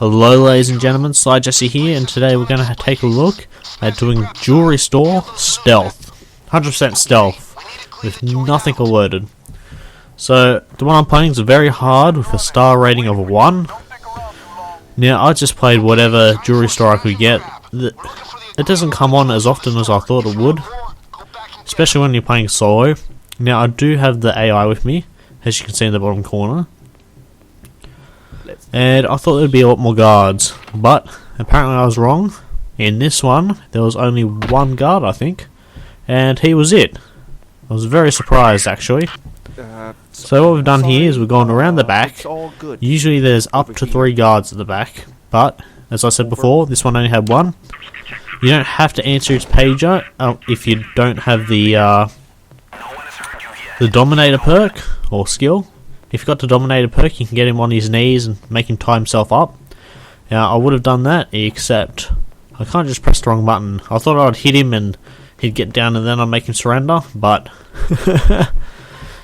Hello ladies and gentlemen, Sly Jesse here, and today we're going to take a look at doing jewelry store stealth. 100% stealth, with nothing alerted. So, the one I'm playing is very hard with a star rating of 1. Now, I just played whatever jewelry store I could get. It doesn't come on as often as I thought it would, especially when you're playing solo. Now, I do have the AI with me, as you can see in the bottom corner. And I thought there'd be a lot more guards, but apparently I was wrong. In this one, there was only one guard, I think, and he was it. I was very surprised, actually. So what we've done here is we've gone around the back. Usually there's up to 3 guards at the back, but as I said before, this one only had 1. You don't have to answer its pager if you don't have the Dominator perk or skill. If you've got the Dominator perk, you can get him on his knees and make him tie himself up. Now, I would have done that, except I can't just press the wrong button. I thought I'd hit him and he'd get down and then I'd make him surrender, but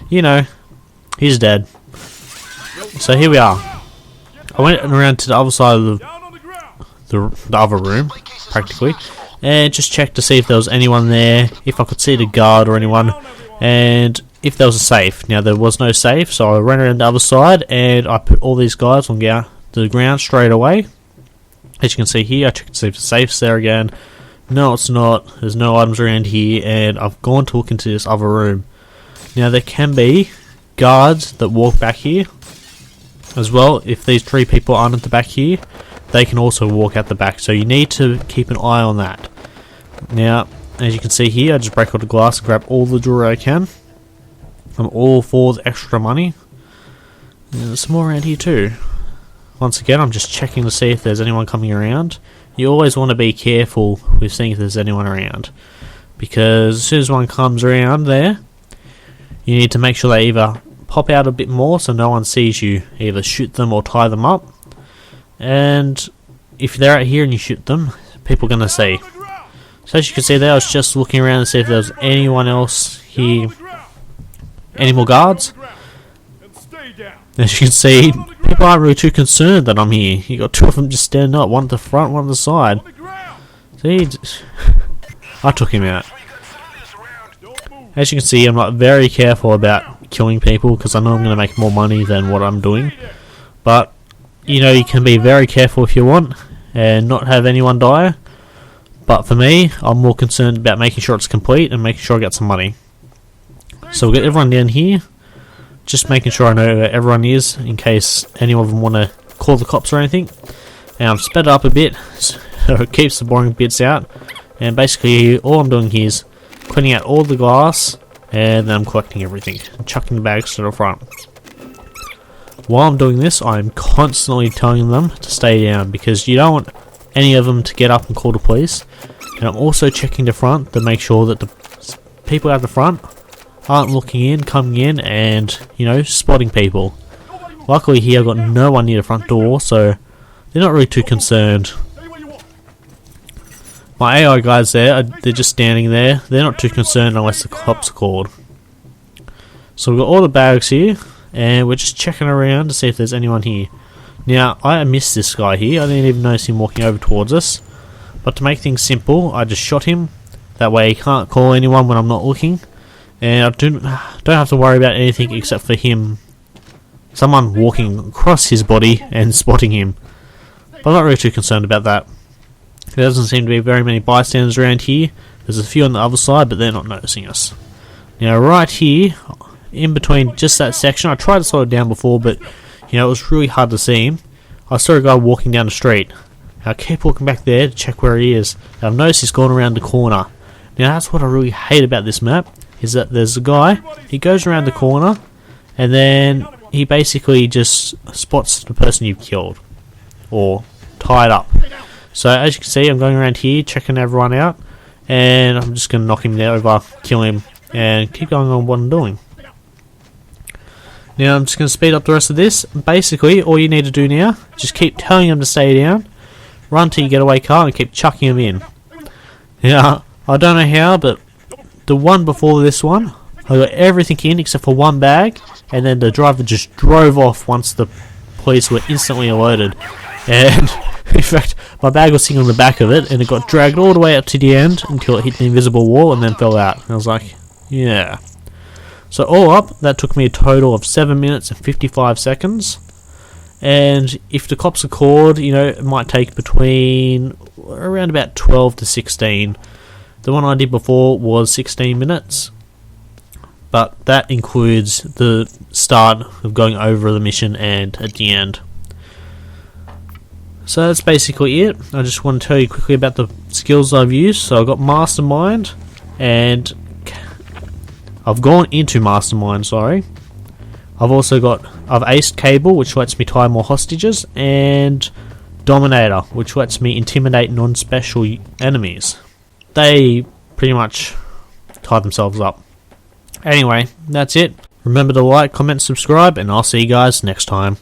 you know, he's dead. So here we are. I went around to the other side of the other room, practically, and just checked to see if there was anyone there, if I could see the guard or anyone, and if there was a safe. Now there was no safe, so I ran around the other side and I put all these guys on the ground straight away. As you can see here, I checked to see if the safe's there again. No, it's not. There's no items around here, and I've gone to look into this other room. Now there can be guards that walk back here as well. If these 3 people aren't at the back here, they can also walk out the back, so you need to keep an eye on that. Now, as you can see here, I just break all the glass and grab all the jewelry I can. I'm all for the extra money. And there's some more around here too. Once again, I'm just checking to see if there's anyone coming around. You always want to be careful with seeing if there's anyone around, because as soon as one comes around there, you need to make sure they either pop out a bit more so no one sees you, either shoot them or tie them up. And if they're out here and you shoot them, people are going to see. So as you can see there, I was just looking around to see if there was anyone else here. Any more guards? As you can see, people aren't really too concerned that I'm here. You got 2 of them just standing up, one at the front, one at the side. See, I took him out. As you can see, I'm not very careful about killing people because I know I'm going to make more money than what I'm doing. But you know, you can be very careful if you want and not have anyone die. But for me, I'm more concerned about making sure it's complete and making sure I get some money. So we'll get everyone down here, just making sure I know where everyone is in case any of them want to call the cops or anything. And I've sped it up a bit so it keeps the boring bits out. And basically all I'm doing here is cleaning out all the glass, and then I'm collecting everything and chucking the bags to the front. While I'm doing this, I'm constantly telling them to stay down because you don't want any of them to get up and call the police. And I'm also checking the front to make sure that the people out the front aren't looking in, coming in, and, you know, spotting people. Luckily here I've got no one near the front door, so they're not really too concerned. My AI guys there, they're just standing there. They're not too concerned unless the cops are called. So we've got all the bags here, and we're just checking around to see if there's anyone here. Now, I missed this guy here. I didn't even notice him walking over towards us. But to make things simple, I just shot him. That way he can't call anyone when I'm not looking. And I don't have to worry about anything except for him, someone walking across his body and spotting him. But I'm not really too concerned about that. There doesn't seem to be very many bystanders around here. There's a few on the other side, but they're not noticing us. Now right here, in between just that section, I tried to slow it down before, but you know, it was really hard to see him. I saw a guy walking down the street. I keep walking back there to check where he is. And I've noticed he's gone around the corner. Now that's what I really hate about this map, is that there's a guy, he goes around the corner, and then he basically just spots the person you've killed, or tied up. So as you can see, I'm going around here, checking everyone out, and I'm just going to knock him over, kill him, and keep going on what I'm doing. Now I'm just going to speed up the rest of this. Basically, all you need to do now, just keep telling him to stay down, run to your getaway car, and keep chucking him in. Now, I don't know how, but the one before this one, I got everything in except for one bag, and then the driver just drove off once the police were instantly alerted. And in fact, my bag was sitting on the back of it, and it got dragged all the way up to the end until it hit the invisible wall and then fell out. And I was like, yeah. So all up, that took me a total of 7 minutes and 55 seconds. And if the cops are called, you know, it might take between around about 12 to 16. The one I did before was 16 minutes. But that includes the start of going over the mission and at the end. So that's basically it. I just want to tell you quickly about the skills I've used. So I've got Mastermind, and I've gone into Mastermind, sorry. I've aced Cable, which lets me tie more hostages, and Dominator, which lets me intimidate non-special enemies. They pretty much tie themselves up. Anyway, that's it. Remember to like, comment, subscribe, and I'll see you guys next time.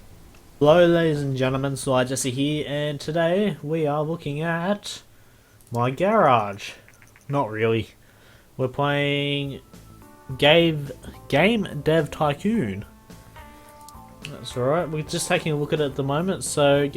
Hello ladies and gentlemen, Sly Jesse here, and today we are looking at my garage. Not really. We're playing Game Dev Tycoon. That's alright, we're just taking a look at it at the moment, so